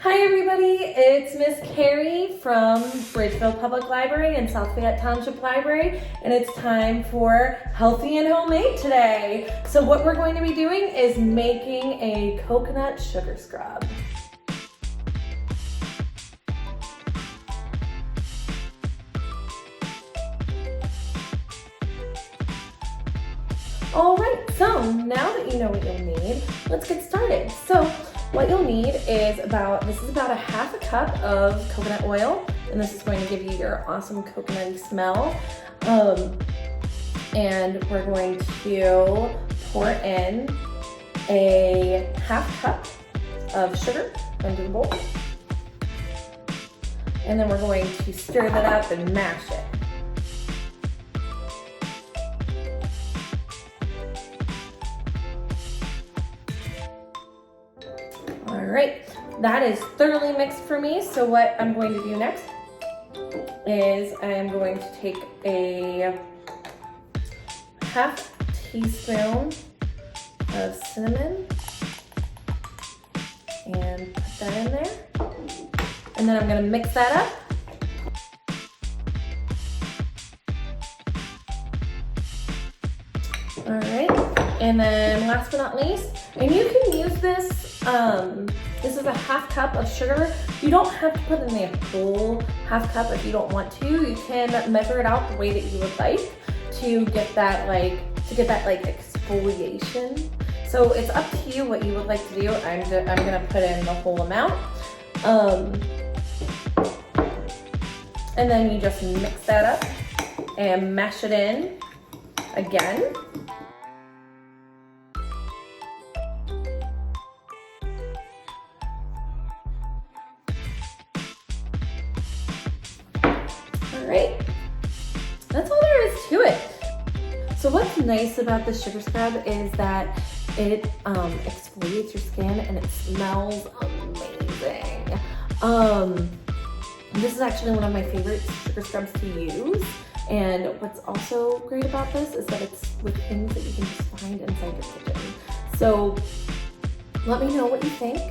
Hi everybody, it's Miss Carrie from Bridgeville Public Library and South Fayette Township Library, and it's time for Healthy and Homemade today. So what we're going to be doing is making a coconut sugar scrub. Alright, so now that you know what you'll need, let's get started. So what you'll need is this is about a half a cup of coconut oil, and this is going to give you your awesome coconutty smell. And we're going to pour in a half cup of sugar into the bowl. And then we're going to stir that up and mash it. All right, that is thoroughly mixed for me. So what I'm going to do next is I'm going to take a half teaspoon of cinnamon and put that in there. And then I'm gonna mix that up. All right, and then last but not least, and you can use this, this is a half cup of sugar. You don't have to put in a full half cup if you don't want to. You can measure it out the way that you would like to get that exfoliation. So it's up to you what you would like to do. I'm gonna put in the whole amount. And then you just mix that up and mash it in again. All right, that's all there is to it. So what's nice about the sugar scrub is that it exfoliates your skin and it smells amazing. This is actually one of my favorite sugar scrubs to use. And what's also great about this is that it's with things that you can just find inside your kitchen. So let me know what you think.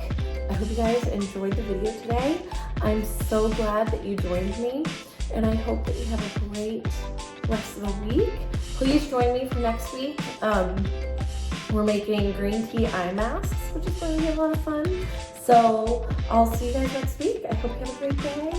I hope you guys enjoyed the video today. I'm so glad that you joined me, and I hope that you have a great rest of the week. Please join me for next week. We're making green tea eye masks, which is going to be a lot of fun. So I'll see you guys next week. I hope you have a great day.